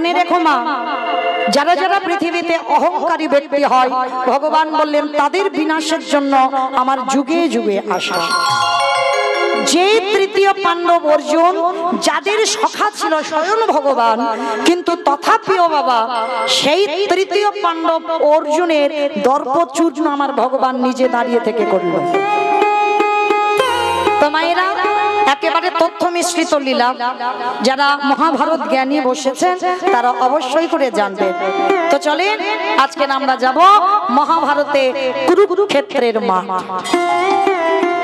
মনে রেখো মা, যারা যারা পৃথিবীতে অহংকারী ব্যক্তি হয়, ভগবান বললেন তাদের বিনাশের জন্য আমার যুগে যুগে আসা। যে তৃতীয় পাণ্ডব অর্জুন, যাদের সখা ছিল স্বয়ং ভগবান, কিন্তু তথাপিও বাবা সেই তৃতীয় পাণ্ডব অর্জুনের দর্পচূর্ণ আমার ভগবান নিজে দাঁড়িয়ে থেকে করল। তো মায়েরা, একেবারে তথ্য মিশ্রিত লীলা, যারা মহাভারত জ্ঞানী বসেছেন তারা অবশ্যই করে জানবেন। তো চলেন আজকে আমরা যাব মহাভারতে কুরুক্ষেত্রের মাঠ।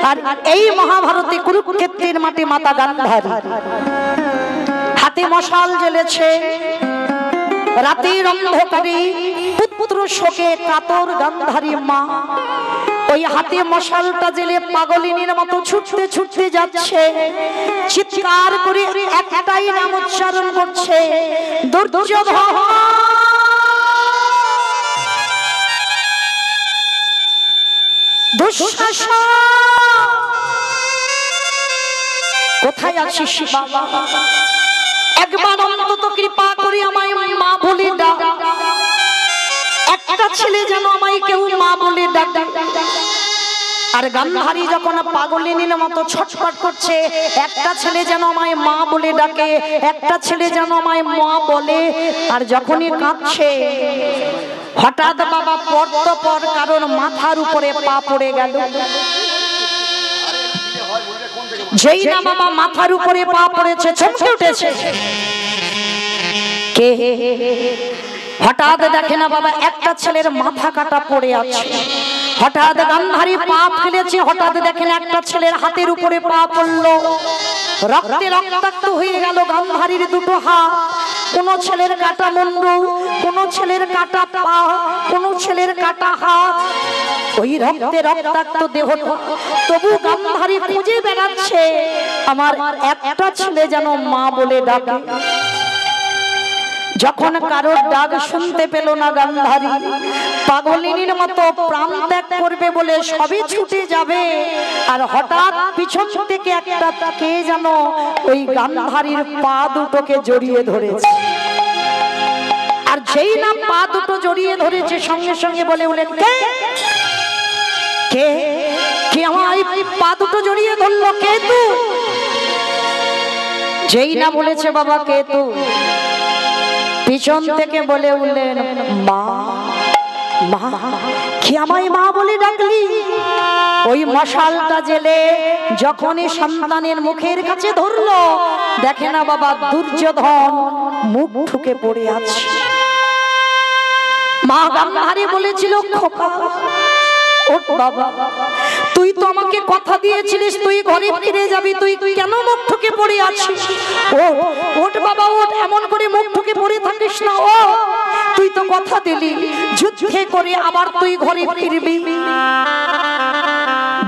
আর এই মহাভারতে কুরুক্ষেত্রের মাঠে মাতা গান্ধারী হাতে মশাল জ্বেলেছে। রাতের অন্ধকারে পুত্র শোকে কাতর গান্ধারী মা ওই হাতে মশালটা জেলে পাগলিনীর মতো ছুটতে ছুটতে যাচ্ছে। চিৎকার করে একটাই নাম উচ্চারণ করছে, দুর্যোধন। দুঃশাসন, কোথায় আছিস বাবা? একবার অন্তত কৃপা করে আমায় মা বলে ডাক। একটা ছেলে যেন আমায় কেউ মা বলে ডাকে। আর গান্ধারী যখন পাগলিনীর মতো ছটফট করছে, একটা ছেলে যেন আমায় মা বলে ডাকে, একটা ছেলে যেন আমায় মা বলে। আর যখনই কাঁদছে, হঠাৎ বাবা পর কারণ মাথার উপরে পা পড়ে গেল। যেই না বাবা মাথার উপরে পা পড়েছে, চমকে উঠেছে। কে? হঠাৎ দেখে না বাবা একটা ছেলের মাথা কাটা পড়ে আছে। হঠাৎ গান্ধারী পা ফেলেছে, হঠাৎ দেখেন একটা ছেলের হাতের উপরে পা পড়লো। রক্তে রক্তাক্ত হয়ে গেল গান্ধারীর দুটো হাত। কোন ছেলের কাটা মুন্ডু, কোন ছেলের কাটা পা, কোন ছেলের কাটা হাত। ওই রক্তে রক্তাক্ত দেহ, তবু গান্ধারী খুঁজে বেড়াচ্ছে আমার একটা ছেলে যেন মা বলে ডাকে। যখন কারোর ডাক শুনতে পেল না গান্ধারী, পাগলিনীর মতো প্রাণ ত্যাগ করবে বলে সবই ছুটে যাবে। আর হঠাৎ পিছন থেকে একটা কে যেন ওই গান্ধারীর পা দুটোকে জড়িয়ে ধরেছে। আর যেই না পা দুটো জড়িয়ে ধরেছে, সঙ্গে সঙ্গে বলে উঠলেন, কে কে কে আমায় পা দুটো জড়িয়ে ধরলো? কে তুই? যেই না বলেছে বাবা কে তুই, পিছন থেকে বলে উঠলেন, মা মা, কি আমায় মা বলে ডাকলি? ওই মশালটা জেলে যখনই সন্তানের মুখের কাছে ধরলো, দেখে না বাবা দুর্যোধন মুখ ঠুকে পড়ে আছে। মা গান্ধারী বলেছিল, খোকা ওঠ বাবা, তুই তো আমাকে কথা দিয়েছিলিস তুই ঘরে ফিরে যাবি, তুই কেন মুখ ঠুকে পড়ে আছিস? ওঠ বাবা ওঠ, এমন করে মুখ ঠুকে পড়ে থাকিস না। ও তুই তো কথা দিলি যুদ্ধে করে আবার তুই ঘরে ফিরবি।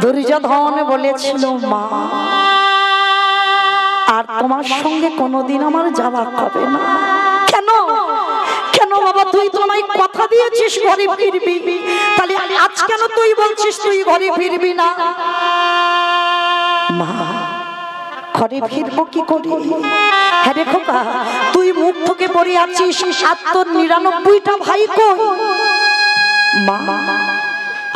দুর্যোধন বলেছিল, মা আর তোমার সঙ্গে কোনোদিন আমার যাওয়া হবে না। কেন কেন বাবা? তুই তো আমায় কথা দিয়েছিস ঘরে ফিরবি, তাহলে আজ কেন তুই বলছিস তুই ঘরে ফিরবি না? মা ঘরে ফিরবো কি করে? হ্যাঁ রে খোকা, তুই মুখ ঠুকে পড়ে আছিস, আর তোর 99টা ভাই কই? মা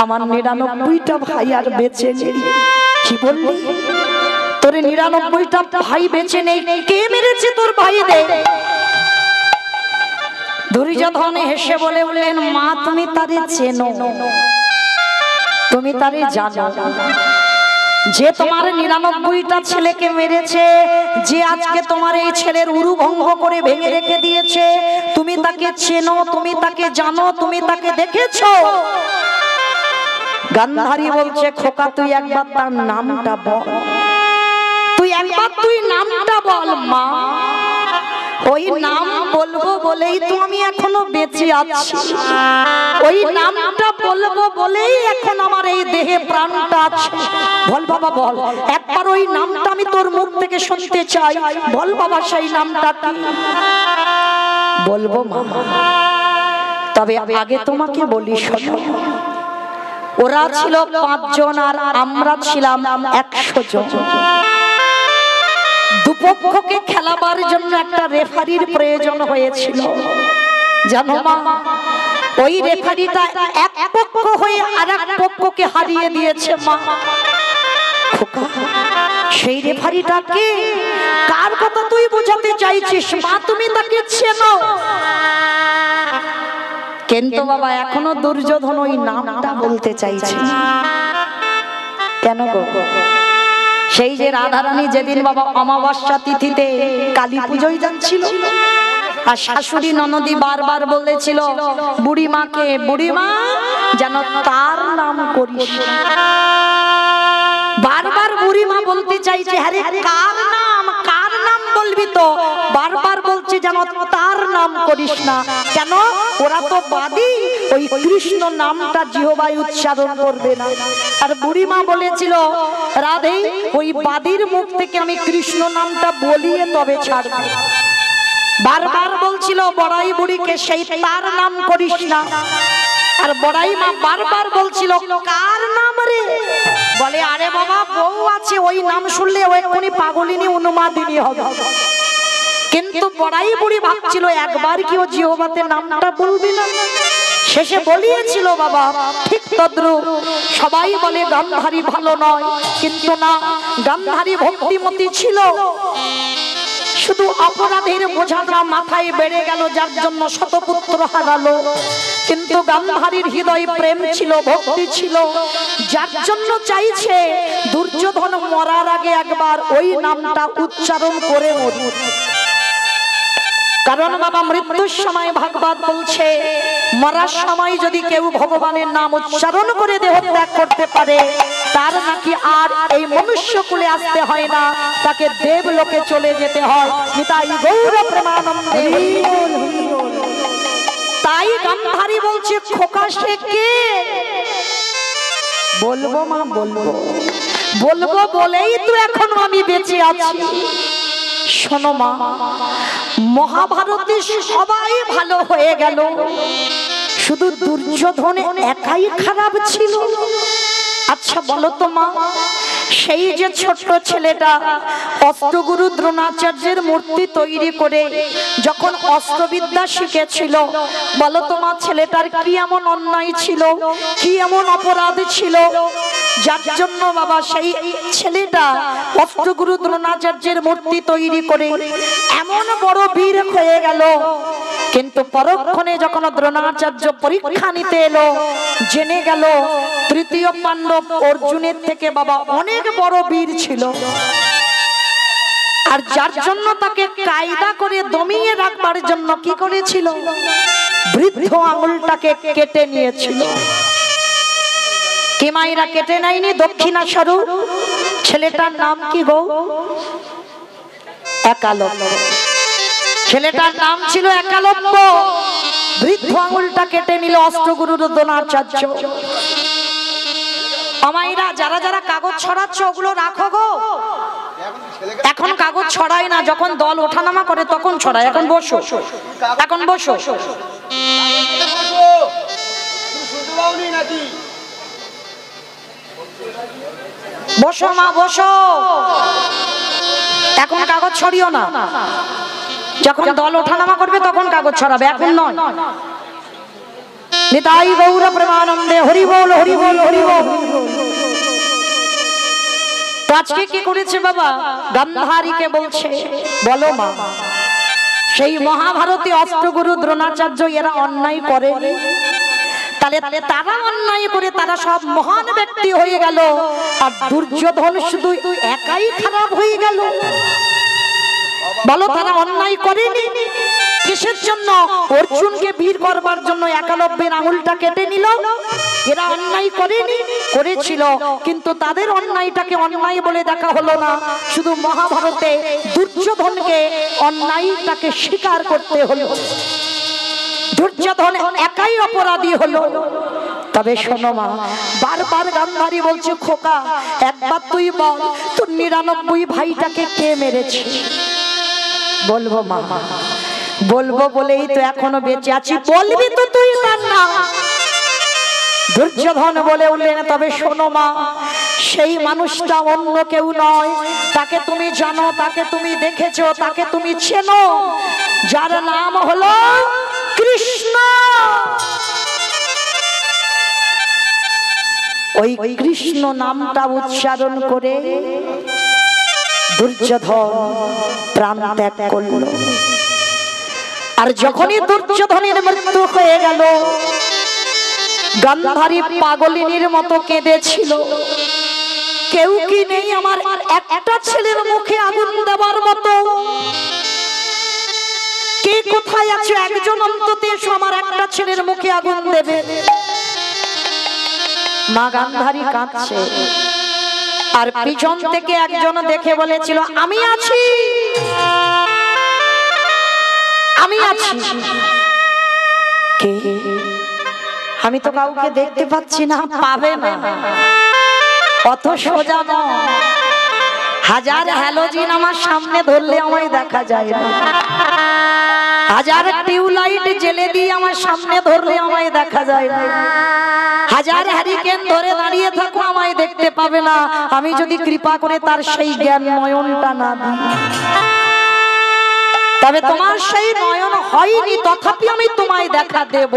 আমার 99টা ভাই আর বেঁচে নেই। কি বললি? তোর 99টা ভাই বেঁচে নেই? কে মেরেছে তোর ভাইদের? দুর্যোধন হেসে বলে উঠলেন, মা তুমি তারে চেনো, তুমি তারে জানো, যে তোমার 99টা ছেলেকে মেরেছে, যে আজকে তোমার এই ছেলের উরু ভঙ্গ করে ভেঙে রেখে দিয়েছে, তুমি তাকে চেনো, তুমি তাকে জানো, তুমি তাকে দেখেছো? গান্ধারী বলছে, খোকা তুই একবার তার নামটা বল, তুই একবার তুই নামটা বল। মা ওই নাম বলবো বলেই তো আমি এখনো বেঁচে আছি, ওই নামটা বলবো বলেই এখন আমার এই দেহে প্রাণটা আছে। বল বাবা বল, একবার ওই নামটা আমি তোর মুখ থেকে শুনতে চাই। বল বাবা সেই নামটা কি? বলবো মা, তবে আগে তোমাকে বলি শোনো, ওরা ছিল 5 জন আর আমরা ছিলাম 100 জন। দুপক্ষকে খেলাবার জন্য একটা রেফারির প্রয়োজন হয়েছিল। জানো মা, ওই রেফারিটা এক পক্ষ হয়ে আরেক পক্ষকে হারিয়ে দিয়েছে মা। সেই রেফারিটাকে কার কথা তুই বোঝাতে চাইছিস মা? তুমি তাকে চেনো? কিন্তু বাবা এখনো দুর্যোধন ওই নামটা বলতে চাইছে। কেন গো? সেই যে রাধারানী যেদিন বাবা অমাবস্যা তিথিতে কালী পুজোয় যাচ্ছিল, আর শাশুড়ি ননদি বারবার বলেছিল বুড়িমাকে, বুড়িমা যেন তার নাম করিস। বারবার বুড়িমা বলতে চাইছে, আরে কার নাম, কার নাম বলবি? তো বারবার বলছে যেন তার নাম করিস না। কেন? ওরা তো বাদী, ওই কৃষ্ণ নামটা জিহ্বায় উচ্চারণ করবে না। আর বুড়িমা বলেছিল, রাধে ওই বাদীর মুখ থেকে আমি কৃষ্ণ নামটা বলিয়ে তবে ছাড়ব। বারবার বলছিল বড়াই বুড়িকে সেই তার নাম করিস না। আর বড়াই মা বারবার বলছিল কার নাম রে? বলে আরে বাবা বউ আছে, ওই নাম শুনলে ও এক্ষুনি পাগলিনী উন্মাদিনী হবে। কিন্তু বড়াই বুড়ি ভাবছিল একবার কি ও জিহ্বাতে নামটা বলবি না। শেষে বলিয়েছিল বাবা ঠিক তদ্রুপ। সবাই বলে গান্ধারী ভালো নয়, কিন্তু না, গান্ধারী ভক্তিমতী ছিল। শুধু অপরাধের বোঝাটা মাথায় বেড়ে গেল, যার জন্য শতপুত্র হারালো। কিন্তু গান্ধারীর হৃদয় প্রেম ছিল, ভক্তি ছিল, যার জন্য চাইছে দুর্যোধন মরার আগে একবার ওই নামটা উচ্চারণ করে মরুক। কারণ বাবা মৃত্যুর সময় ভাগবত বলছে মরার সময় যদি কেউ ভগবানের নাম উচ্চারণ করে দেহ ত্যাগ করতে পারে, তার নাকি আর এই মনুষ্য কুলে আসতে হয় না, তাকে দেবলোকে চলে যেতে হয়। নিতাই গৌর প্রেমানন্দে। তাই গান্ধারী বলছে খোকা সে কে? বলবো মা, বলবো, বলবো বলেই তো এখনো আমি বেঁচে আছি। শোনো মা, মহাভারতে সবাই ভালো হয়ে গেল, শুধু দুর্যোধন একাই খারাপ ছিল। আচ্ছা বলো তো মা, সেই যে ছোট্ট ছেলেটা অস্ত্রগুরু দ্রোণাচার্যের মূর্তি তৈরি করে যখন অস্ত্রবিদ্যা শিখেছিল, বলো তো মা ছেলেটার কি এমন অন্যায় ছিল, কি এমন অপরাধ ছিল, যার জন্য বাবা সেই ছেলেটা অস্ত্রগুরু দ্রোণাচার্যের মূর্তি তৈরি করে এমন বড় বীর হয়ে গেল। কিন্তু পরক্ষণে যখন দ্রোণাচার্য পরীক্ষা নিতে এলো, জেনে গেল তৃতীয় পাণ্ডব অর্জুনের থেকে বাবা অনেক বড় বীর ছিল। আর যার জন্য তাকে কায়দা করে দমিয়ে রাখবার জন্য কি করেছিল? বৃদ্ধ আঙুলটাকে কেটে নিয়েছিল। কি মায়েরা কেটে নেয়নি? দক্ষিণা স্বরূপ। ছেলেটার নাম কি গো? একালব্য। ছেলেটার নাম ছিল একালব্য। বৃদ্ধ আঙুলটা কেটে নিল অস্ত্রগুরু দ্রোণাচার্য। আমাইরা যারা যারা কাগজ ছড়াচ্ছ ওগুলো রাখো গো। এখন কাগজ ছড়াই না, যখন দল ওঠানামা করে তখন ছড়ায়। এখন বসো, এখন বসো। বসো মা, বসো। এখন কাগজ ছড়িও না, যখন দল ওঠানামা করবে তখন কাগজ ছড়াবে, এখন নয়। নিতাই গৌর প্রেমানন্দে। হরি বল, হরি বল, হরি বল। তো আজকে কি করেছে বাবা? গান্ধারীকে বলছে বলো মা, সেই মহাভারতে অস্ত্রগুরু দ্রোণাচার্য এরা অন্যায় করে, তাহলে তারা অন্যায় করে তারা সব মহান ব্যক্তি হয়ে গেল, আর দুর্যোধন শুধু একাই খারাপ হয়ে গেল। বলো তারা অন্যায় করেনি? কিসের জন্য? অর্জুনকে বীর করবার জন্য একালব্যের আঙুলটা কেটে নিল। এরা অন্যায় করেনি? করেছিল, কিন্তু তাদের অন্যায়টাকে অন্যায় বলে দেখা হলো না। শুধু মহাভারতে দুর্যোধনকে অন্যায়টাকে স্বীকার করতে হলো। দুর্যোধন একাই অপরাধী হলো। তবে শোনো মা, বারবার গান্ধারী বলছে খোকা একবার তুই বল তোর 99 ভাইটাকে কে মেরেছে? বলবো মা, বলবো বলেই তো এখনো বেঁচে আছি। বলবি তো তুই তার না? দুর্যোধন বলে উঠলেন তবে শোনো মা, সেই মানুষটা অন্য কেউ নয়, তাকে তুমি জানো, তাকে তুমি দেখেছো, তাকে তুমি চেনো, যার নাম হলো কৃষ্ণ। ওই কৃষ্ণ নামটা উচ্চারণ করে দুর্যোধন প্রাণ ত্যাগ করলো। আর যখনই দুর্যোধনের মৃত্যু হয়ে গেল, গান্ধারী পাগলিনীর মতো কেঁদেছিল। কেউ কি নেই আমার একটা ছেলের মুখে আগুন দেওয়ার মতো? কে কোথায় আছে? একজন অন্তত এসো, আমার একটা ছেলের মুখে আগুন দেবে। মা গান্ধারী কাঁদছে, আর পিছন থেকে একজন দেখে বলেছিল, আমি আছি, আমি আছি। কে? আমি তো কাউকে দেখতে পাচ্ছি না। পাবে না, অত সোজা নয়। হাজার হ্যালোজিন আমার সামনে ধরলে আমায় দেখা যায় না, হাজার টিউবলাইট জেলে দিয়ে আমার সামনে ধরলে আমায় দেখা যায় না, হাজার হ্যারিকেন ধরে দাঁড়িয়ে থাকো আমায় দেখতে পাবে না, আমি যদি কৃপা করে তার সেই জ্ঞান নয়নটা না দিই। তবে তোমার সেই নয়ন হয়নি, তথাপি আমি তোমায় দেখা দেব।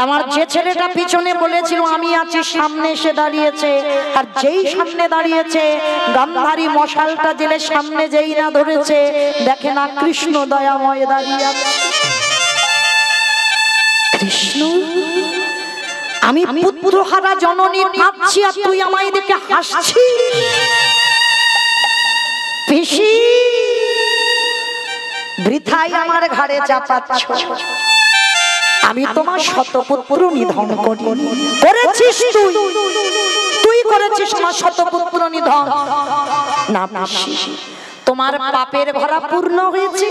আমার যে ছেলেটা পিছনে বলেছিল আমি আছি, সামনে এসে দাঁড়িয়েছে। আর যেই সামনে দাঁড়িয়েছে, গান্ধারী মশালটা জেলে সামনে যেই না ধরেছে, দেখে না কৃষ্ণ দয়াময় দাঁড়িয়ে আছে। কৃষ্ণ, আমি পুত্রহারা জননী কাঁদছি, আর তুই আমায় দেখে হাসছিস। পিসি, বৃথাই আমার ঘাড়ে চাপাচ্ছ। আমি তোমার শতপুত্র নিধন করেছিস, তুই করেছিস আমার শতপুত্র নিধন। না পিসি, তোমার পাপের ভরা পূর্ণ হয়েছে,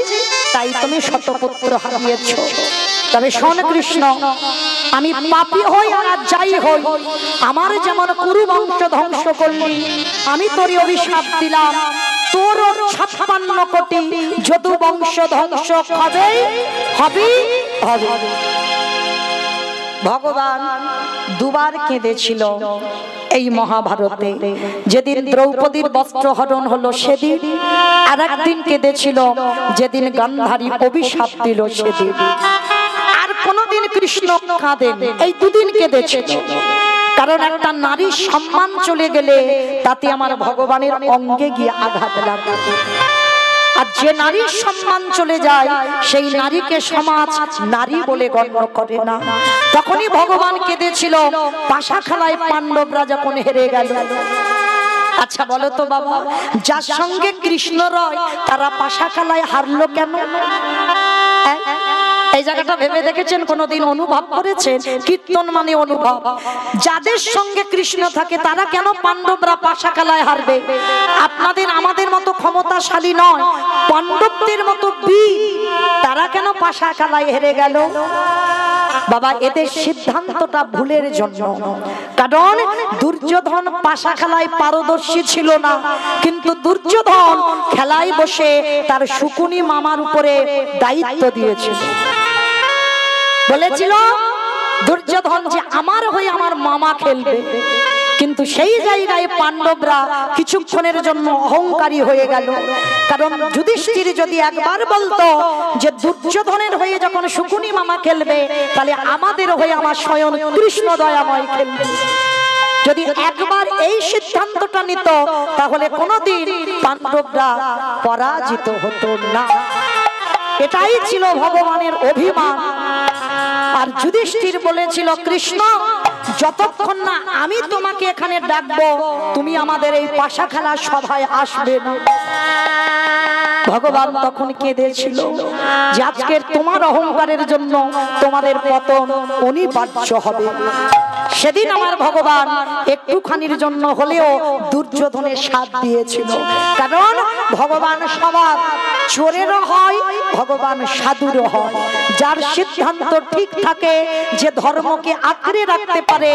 তাই তুমি শতপুত্র হারিয়েছ। তবে শোন কৃষ্ণ, আমি পাপী হই আর যাই হই, আমার যেমন কুরু বংশ ধ্বংস করলি, আমি তোর অভিশাপ দিলাম, তোর 56 কোটি যদু বংশ ধ্বংস হবে হবে হবে। ভগবান দুবার কেঁদেছিল এই মহাভারতে। যেদিন দ্রৌপদীর বস্ত্র হরণ হলো সেদিন, আর একদিন কেঁদেছিল যেদিন গান্ধারী অভিশাপ দিল সেদিন। আর কোনদিন কৃষ্ণ কাঁদেন, এই দুদিন কেঁদেছিল। কারণ একটা নারীর সম্মান চলে গেলে তাতে আমার ভগবানের অঙ্গে গিয়ে আঘাত লাগে। আর যে নারীর সম্মান চলে যায়, সেই নারীকে সমাজ নারী বলে গণ্য করে না। তখনই ভগবান কেঁদেছিল পাশাখালায় পাণ্ডবরা যখন হেরে গেল। আচ্ছা বলো তো বাবা, যার সঙ্গে কৃষ্ণ রয় তারা পাশাখালায় হারলো কেন? এই জায়গাটা ভেবে দেখেছেন? কোনদিন অনুভব করেছেন? কীর্তন মানে অনুভব। যাদের সঙ্গে কৃষ্ণ থাকে তারা কেন পাণ্ডবরা পাশাখালায় হারবে? আপনাদের আমাদের মতো ক্ষমতাশালী নয়, পাণ্ডবদের মতো বীর, তারা কেন পাশাখালায় হেরে গেল? বাবা, এদের সিদ্ধান্তটা ভুলের জন্য। কারণ দুর্যোধন পাশাখালায় পারদর্শী ছিল না, কিন্তু দুর্যোধন খেলায় বসে তার শুকুনি মামার উপরে দায়িত্ব দিয়েছিল। বলেছিল দুর্যোধন যে আমার হয়ে আমার মামা খেলবে, কিন্তু সেই জায়গায় পাণ্ডবরা কিছুক্ষণের জন্য অহংকারী হয়ে গেল। কারণ যুধিষ্ঠির যদি একবার বলতো যে দুর্যোধনের হয়ে যখন শুকুনি মামা খেলবে, তাহলে আমাদের হয়ে আমার স্বয়ং কৃষ্ণ দয়াময় খেলবে, যদি একবার এই সিদ্ধান্তটা নিত, তাহলে কোনদিন পাণ্ডবরা পরাজিত হতো না। এটাই ছিল ভগবানের অভিমান। আর যুধিষ্ঠির বলেছিল, কৃষ্ণ যতক্ষণ না আমি তোমাকে এখানে ডাকবো, তুমি আমাদের এই পাশাখালা সভায় আসবে না। ভগবান তখন কেঁদেছিল যে আজকের তোমার অহংকারের জন্য তোমাদের পতন অনিবার্য হবে। সেদিন আমার ভগবান একটুখানির জন্য হলেও দুর্যোধনের সাথ দিয়েছিল। কারণ ভগবান স্বভাব চোরেরও হয়, ভগবান সাধুরও হয়। যার সিদ্ধান্ত ঠিক থাকে, যে ধর্মকে আঁকড়ে রাখতে পারে,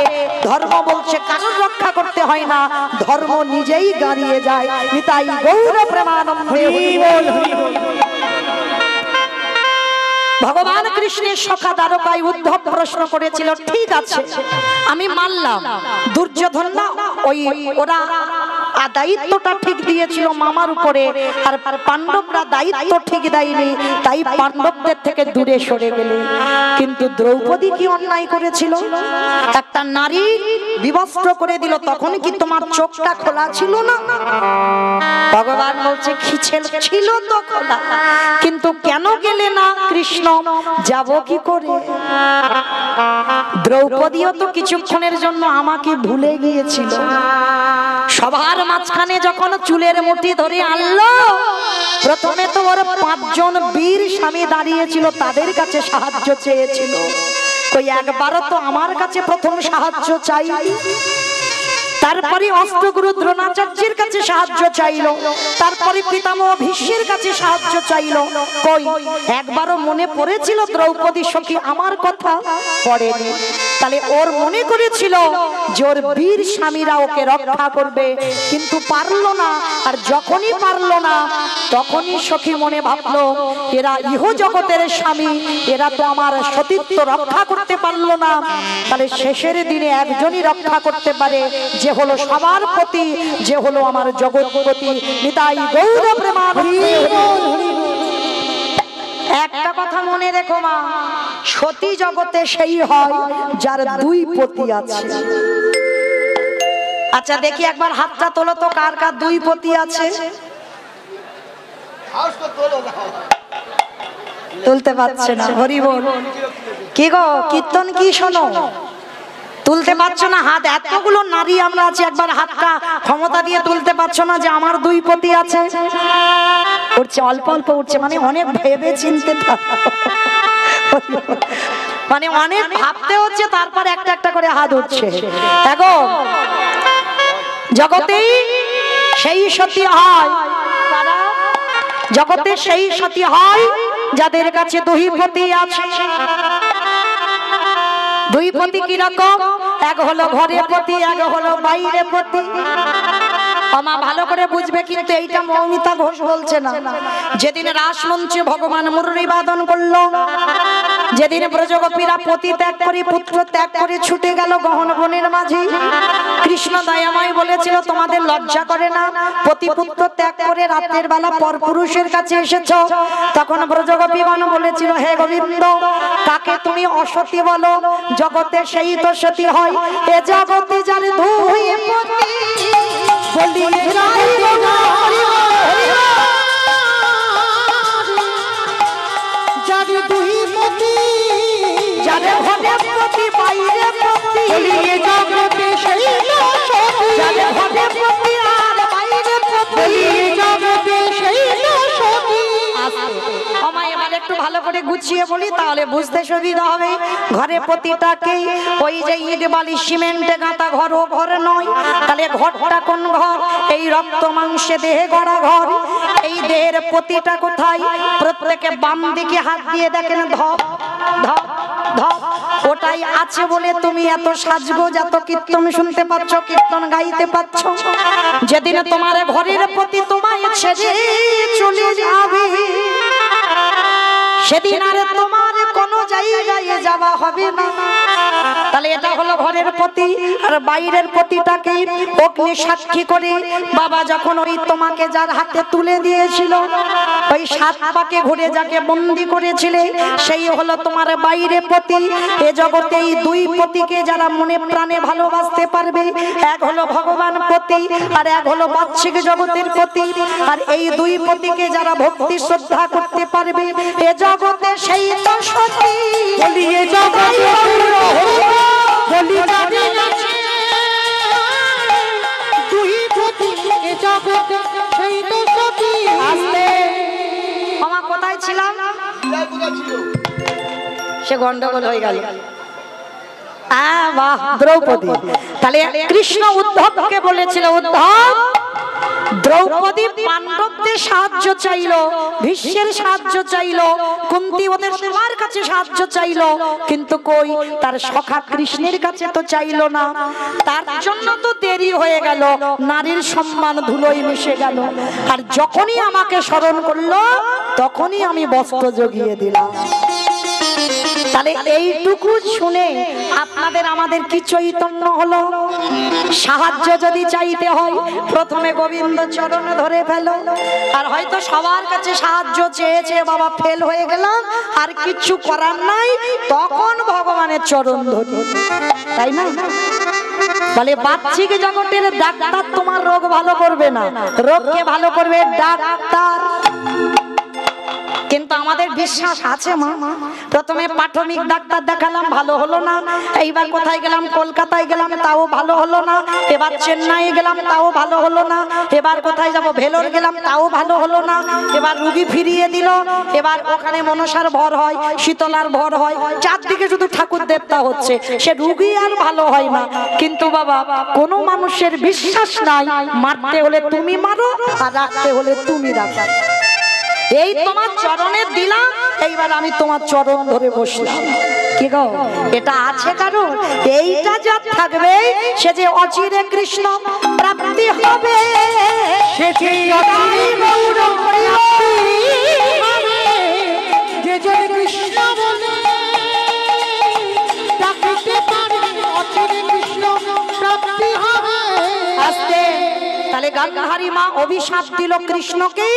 ধর্ম বলছে কারণ রক্ষা করতে হয় না, ধর্ম নিজেই দাঁড়িয়ে যায়। নিতাই গৌর প্রেমানন্দে। ভগবান কৃষ্ণের সখা দ্বারকায় উদ্ধব প্রশ্ন করেছিল, ঠিক আছে আমি মানলাম দুর্যোধন না ওই ওরা দায়িত্বটা ঠিক দিয়েছিল মামার উপরে, আর পাণ্ডবরা দায়িত্ব ঠিক দেয়নি, তাই পাণ্ডবদের থেকে দূরে সরে গেলে। কিন্তু দ্রৌপদী কি অন্যায় করেছিল? একটা নারী বিবস্ত্র করে দিল, তখন কি তোমার চোখটা খোলা ছিল না? ভগবান বলছে ছিল তো খোলা, কিন্তু কেন গেলে না কৃষ্ণ? যাব কি করে? দ্রৌপদীও তো কিছুক্ষণের জন্য আমাকে ভুলে গিয়েছিল। সবার মাঝখানে যখন চুলের মুঠি ধরে আনলো, প্রথমে তো ওর 5 জন বীর স্বামী দাঁড়িয়েছিল, তাদের কাছে সাহায্য চেয়েছিল। কই একবারও তো আমার কাছে প্রথম সাহায্য চাই। তারপরে অষ্টগুরু দ্রোণাচার্যের কাছে সাহায্য চাইলো, তারপরে পিতামহ ভীষ্মের কাছে সাহায্য চাইলো। কই একবারও মনে পড়েছিল দ্রৌপদী সখী আমার কথা? পড়েনি। তাহলে ওর মনে করেছিল যে ওর বীর স্বামীরা ওকে রক্ষা করবে, কিন্তু পারলো না। আর যখনই পারলো না, তখনই সখী মনে ভাবলো এরা ইহ জগতের স্বামী, এরা তো আমার সতীত্ব রক্ষা করতে পারলো না। তাহলে শেষের দিনে একজনই রক্ষা করতে পারে, যে হলো সবার প্রতি, যে হলো আমার জগৎপতি নিতাই গৌর প্রেমানন্দে। একটা কথা মনে রেখো মা, সতী জগতে সেই হয় যার 2 পতি আছে। আচ্ছা দেখি একবার হাতটা তোলো তো, কার কার 2 পতি আছে? তুলতে পারছে না। হরি বল। কি গো কীর্তন কি শোনো? তুলতে পারছো না হাত? এতগুলো নারী আমরা আছি, একবার হাতটা ক্ষমতা দিয়ে তুলতে পারছো না যে আমার 2 পতি আছে? উঠছে, অল্প অল্প উঠছে, মানে অনেক ভেবে চিনতে, মানে অনেক ভাবতে হচ্ছে, তারপর একটা একটা করে হাত উঠছে। দেখো জগতে সেই সতী হয়, জগতে সেই সতী হয় যাদের কাছে 2 পতি আছে। 2 পতি কি রকম? এক হলো ঘরে পতি, এক হলো বাইরে পতি। আমা ভালো করে বুঝবে, কিন্তু এইটা মৌমিতা ঘোষ বলছে না। যেদিন রাসমঞ্চে ভগবান মুরলী বাদন করলো, যেদিন ব্রজগোপীরা পতি ত্যাগ করে পুত্র ত্যাগ করে ছুটে গেল গহন বনের মাঝে, কৃষ্ণ দয়াময় বলেছিল তোমাদের লজ্জা করে না? পতি পুত্র ত্যাগ করে রাতের বেলা পরপুরুষের কাছে এসেছো। তখন ব্রজগোপীগণ বলেছিল হে গোবিন্দ, কাকে তুমি অসতী বলো? জগতে সেই তো সতী হয়, এ জগতে যার 2 পতি বলি যার 2 পতি, যার ঘরে পতি বাইরে পতি, জগতে সেই তো সতী, যার ঘরে পতি আর বাইরে পতি, জগতে সেই তো সতী। আমায় এবার একটু ভালো করে গুছিয়ে বলি, তাহলে বুঝতে সুবিধা হবে। ঘরে পতিটাকে ওই যে ইট বালি সিমেন্টে গাঁথা ঘর, ও ঘর নয়। তাহলে ঘরটা কোন ঘর? এই রক্ত মাংসে দেহে গড়া ঘর। এই দেহের পতিটা কোথায়? প্রত্যেকে বাম দিকে হাত দিয়ে দেখেন, ধপ ধপ ধপ, ওটাই আছে বলে তুমি এত সাজগোজ, এত কীর্তন শুনতে পাচ্ছ, কীর্তন গাইতে পাচ্ছ। যেদিন তোমার ঘরের পতি তোমায় ছেড়ে চলে যাবে, সেদিন আর তোমার কোনো জায়গায় যাওয়া হবে না। তাহলে এটা হলো ঘরের পতি। আর বাইরের পতিটাকে অগ্নি সাক্ষী করে বাবা যখন ওই তোমাকে যার হাতে তুলে দিয়েছিল, ওই 7 পাকে ঘুরে যাকে বন্দি করেছিলে, সেই হলো তোমার বাইরে পতি। এ জগতে এই 2 পতিকে যারা মনে প্রাণে ভালোবাসতে পারবে, এক হলো ভগবান পতি, আর এক হলো বাহ্যিক জগতের পতি। আর এই 2 পতিকে যারা ভক্তি শ্রদ্ধা করতে পারবে, এ জগতে সেই তো সতী বলি, এ জগতে বলি যাদের আছে 2 পতি, এ জগতে সেই তো সতী। আসলে আমা কোথায় ছিলাম? সে গন্ডগোল হয়ে গেল। বাহ, দ্রৌপদী। তাহলে কৃষ্ণ উদ্ধবকে বলেছিল, উদ্ধব দ্রৌপদী পাণ্ডবদের সাহায্য চাইলো, ভীষ্মের সাহায্য চাইলো, কুন্তী ওদের সবার কাছে সাহায্য চাইলো, কিন্তু কই তার সখা কৃষ্ণের কাছে তো চাইলো না। তার জন্য তো দেরি হয়ে গেল, নারীর সম্মান ধুলোয় মিশে গেল। আর যখনই আমাকে স্মরণ করলো, তখনই আমি বস্ত্র জগিয়ে দিলাম। তাহলে এইটুকু শুনে আপনাদের আমাদের কি চৈতন্য হলো? সাহায্য যদি চাইতে হয় প্রথমে গোবিন্দ চরণ ধরে ফেলো। আর হয়তো সবার কাছে সাহায্য চেয়েছে, বাবা ফেল হয়ে গেলাম, আর কিছু করার নাই, তখন ভগবানের চরণ ধরি, তাই না? বলে বাহ্যিক জগতের ডাক্তার তোমার রোগ ভালো করবে না, রোগকে ভালো করবে ডাক্তার। কিন্তু আমাদের বিশ্বাস আছে মা, প্রথমে প্রাথমিক ডাক্তার দেখালাম, ভালো হলো না, এইবার কোথায় গেলাম, কলকাতায় গেলাম, তাও ভালো হলো না, এবার চেন্নাই গেলাম, তাও ভালো হলো না, এবার কোথায় যাব, ভেলোর গেলাম, তাও ভালো হলো না, এবার রুগী ফিরিয়ে দিল, এবার ওখানে মনসার ভর হয়, শীতলার ভর হয়, চারদিকে শুধু ঠাকুর দেবতা হচ্ছে, সে রুগী আর ভালো হয় না। কিন্তু বাবা কোনো মানুষের বিশ্বাস নাই, মারতে হলে তুমি মারো আর রাখতে হলে তুমি রাখো। এই তোমার চরণে দিলাম, এইবার আমি তোমার চরণ ধরে বসলাম। কি গো, এটা আছে কারণ? এইটা যা থাকবে সে যে অচিরে কৃষ্ণ প্রাপ্তি হবে, সে যে অচিরে গৌর প্রাপ্তি হবে, যে যে কৃষ্ণ বলে ডাকতে পারে অচিরে কৃষ্ণ প্রাপ্তি হবে। আস্তে তাহলে গান্ধারী মা অভিশাপ দিল কৃষ্ণকে,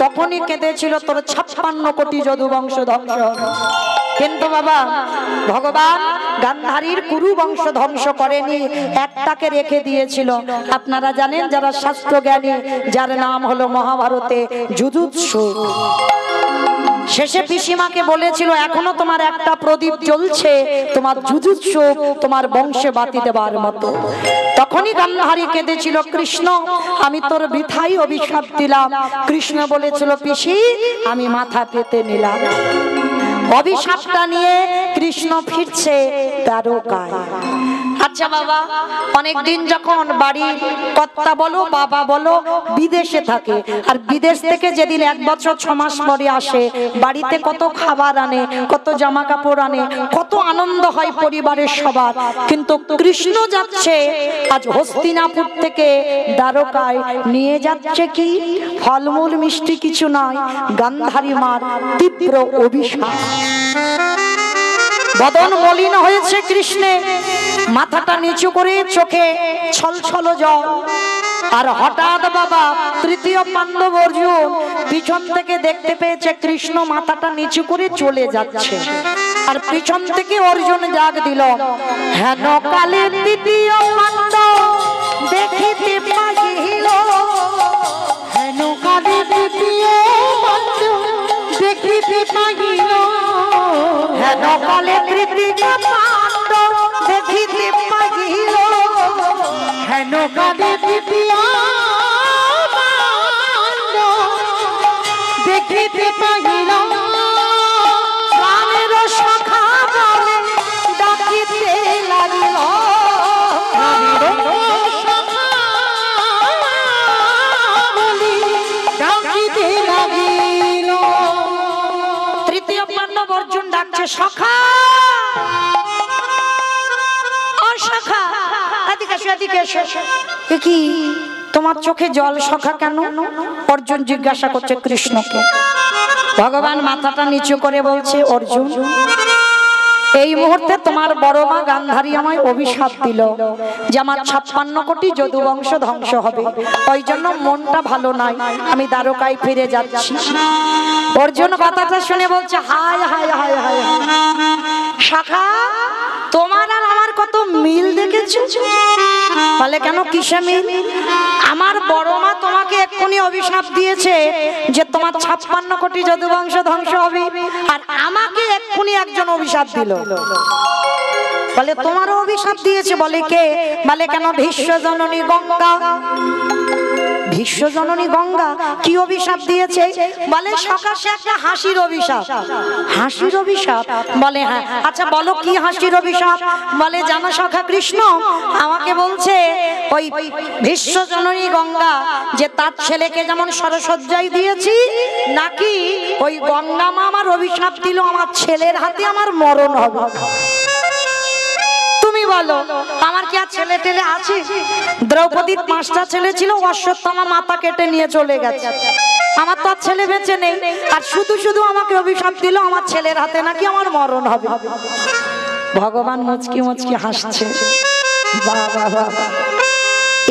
তখনই কেঁদেছিল তোর 56 কোটি যদু বংশ ধ্বংস। কিন্তু বাবা ভগবান গান্ধারীর কুরু বংশ ধ্বংস করেনি, একটাকে রেখে দিয়েছিল। আপনারা জানেন যারা শাস্ত্র জ্ঞানী, যার নাম হলো মহাভারতে যুযুৎসু। শেষে পিসিমাকে বলেছিল এখনো তোমার একটা প্রদীপ জ্বলছে, তোমার যুযুৎসু তোমার বংশে বাতি দেবার মতো। তখনই গান্ধারী কেঁদেছিল কৃষ্ণ আমি তোর বৃথাই অভিশাপ দিলাম। কৃষ্ণ বলেছিল পিসি আমি মাথা পেতে নিলাম। অভিশাপটা নিয়ে কৃষ্ণ ফিরছে দ্বারকায়। আচ্ছা বাবা, অনেকদিন যখন বাড়ির কর্তা বলো বাবা বলো বিদেশে থাকে, আর বিদেশ থেকে যেদিন 1 বছর 6 মাস পরে আসে, বাড়িতে কত খাবার আনে, কত জামা কাপড় আনে, কত আনন্দ হয় পরিবারের সবার। কিন্তু কৃষ্ণ যাচ্ছে আজ হস্তিনাপুর থেকে দ্বারকায়, নিয়ে যাচ্ছে কি ফলমূল মিষ্টি কিছু নয়, গান্ধারী মার তীব্র অভিশাপ। বদন মলিন হয়েছে কৃষ্ণে, মাথাটা নিচু করে চোখে ছলছল জল। আর হঠাৎ বাবা তৃতীয় পাণ্ডব অর্জুন পিছন থেকে দেখতে পেয়েছে কৃষ্ণ মাথাটা নিচু করে চলে যাচ্ছে, আর পিছন থেকে অর্জুন ডাক দিল হেন কালে তৃতীয় পাণ্ডব দেখিতে পাইল, হেন কালে তৃতীয় পাণ্ডব দেখিতে পাইল, হেন কালে তৃতীয় পাণ্ডব দেখিতে পাইল, হেন কালে তৃতীয় পাণ্ডব দেখিতে পাইল। প্রাণের সখা বলে ডাকিতে লাগিল, প্রাণের সখা বলি ডাকিতে লাগিল। তৃতীয় পাণ্ডব অর্জুন ডাকছে সখা, ও সখা এদিকে এসো, এদিকে এসো। কি তোমার চোখে জল সখা কেন? অর্জুন জিজ্ঞাসা করছে কৃষ্ণকে। ভগবান মাথাটা নিচু করে বলছে অর্জুন এই মুহূর্তে তোমার বড় মা গান্ধারী আমায় অভিশাপ দিল যে আমার 56 কোটি যদু বংশ ধ্বংস হবে, ওই জন্য মনটা ভালো নাই, আমি দ্বারকায় ফিরে যাচ্ছি। অর্জুন কথাটা শুনে বলছে হায় হায় হায় হায় সখা তোমার আর আমার কত মিল দেখেছো। বলে কেন কিসে মিল? আমার বড় মা তোমাকে এক্ষুনি অভিশাপ দিয়েছে যে তোমার 56 কোটি যদু বংশ ধ্বংস হবে, আর আমাকে এক্ষুনি একজন অভিশাপ দিল। বলে তোমারও অভিশাপ দিয়েছে? বলে কে? বলে কেন ভীষ্ম জননী গঙ্গা। ভীষ্ম জননী গঙ্গা কি অভিশাপ দিয়েছে? বলে সকাশে একটা হাসির অভিশাপ। হাসির অভিশাপ? বলে হ্যাঁ। আচ্ছা বলো কি হাসির অভিশাপ? বলে জানো সখা কৃষ্ণ আমাকে বলছে ওই ভীষ্ম জননী গঙ্গা যে তার ছেলেকে যেমন সরসজ্জায় দিয়েছি, নাকি ওই গঙ্গা মা আমার অভিশাপ দিল আমার ছেলের হাতে আমার মরণ হবে। তুমি বলো, আমার কি আর ছেলে টেলে আছে? দ্রৌপদীর 5টা ছেলে ছিল, অশ্বত্থামা মাথা কেটে নিয়ে চলে গেছে। আমার তো আর ছেলে বেঁচে নেই, আর শুধু শুধু আমাকে অভিশাপ দিল আমার ছেলের হাতে নাকি আমার মরণ হবে। ভগবান মুচকি মুচকি হাসছে, বাবা বাবা,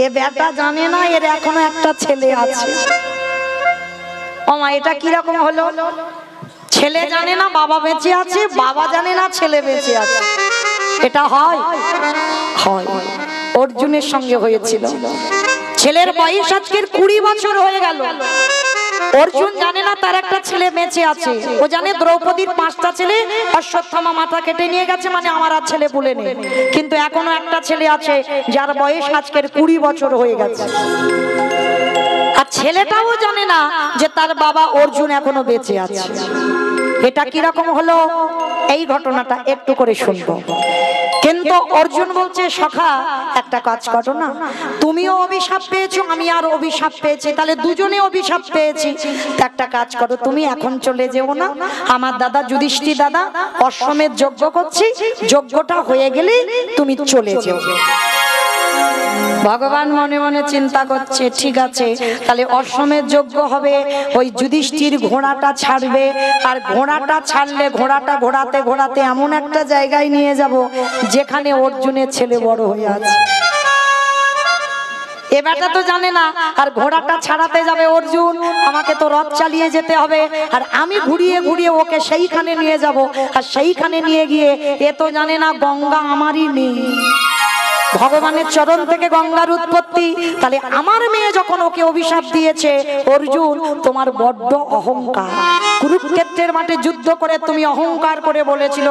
এ বেটা জানে না এর এখনো একটা ছেলে আছে। ও মা, এটা কিরকম হলো? ছেলে জানে না বাবা বেঁচে আছে, বাবা জানে না ছেলে বেঁচে আছে। এটা হয়? হয়। অর্জুনের সঙ্গে হয়েছিল। ছেলের বয়স আজকের 20 বছর হয়ে গেল। অর্জুন জানে না তার একটা ছেলে বেঁচে আছে। ও জানে দ্রৌপদীর 5টা ছেলে অশ্বত্থামা মাথা কেটে নিয়ে গেছে, মানে আমার আর ছেলে বলে নেই। কিন্তু এখনো একটা ছেলে আছে যার বয়স আজকের 20 বছর হয়ে গেছে। আর ছেলেটাও জানে না যে তার বাবা অর্জুন এখনো বেঁচে আছে। এটা কিরকম হলো? এই ঘটনাটা একটু করে শুনবো। কিন্তু অর্জুন বলছে, সখা একটা কাজ করো না, তুমিও অভিশাপ পেয়েছো, আমি আর অভিশাপ পেয়েছি, তাহলে দুজনে অভিশাপ পেয়েছি। একটা কাজ করো, তুমি এখন চলে যেও না, আমার দাদা যুধিষ্ঠির দাদা অশ্বমেধ যজ্ঞ করছি, যজ্ঞটা হয়ে গেলে তুমি চলে যেও। ভগবান মনে মনে চিন্তা করছে, ঠিক আছে, তাহলে অশ্বমেধ যজ্ঞ হবে, ওই যুধিষ্ঠির ঘোড়াটা ছাড়বে, আর ঘোড়াটা ছাড়লে ঘোড়াটা ঘোরাতে ঘোরাতে এমন একটা জায়গায় নিয়ে যাব যেখানে অর্জুনের ছেলে বড় হয়ে আছে। এ বেটা তো জানে না, আর ঘোড়াটা ছাড়াতে যাবে অর্জুন, আমাকে তো রথ চালিয়ে যেতে হবে, আর আমি ঘুরিয়ে ঘুরিয়ে ওকে সেইখানে নিয়ে যাব, আর সেইখানে নিয়ে গিয়ে এ তো জানে না গঙ্গা আমারই নেই, ভগবানের চরণ থেকে গঙ্গার উৎপত্তি। তাহলে আমার মেয়ে যখন ওকে অভিশাপ দিয়েছে, অর্জুন তোমার বড্ড অহংকার, কুরুক্ষেত্রের মাঠে যুদ্ধ করে তুমি অহংকার করে বলেছিল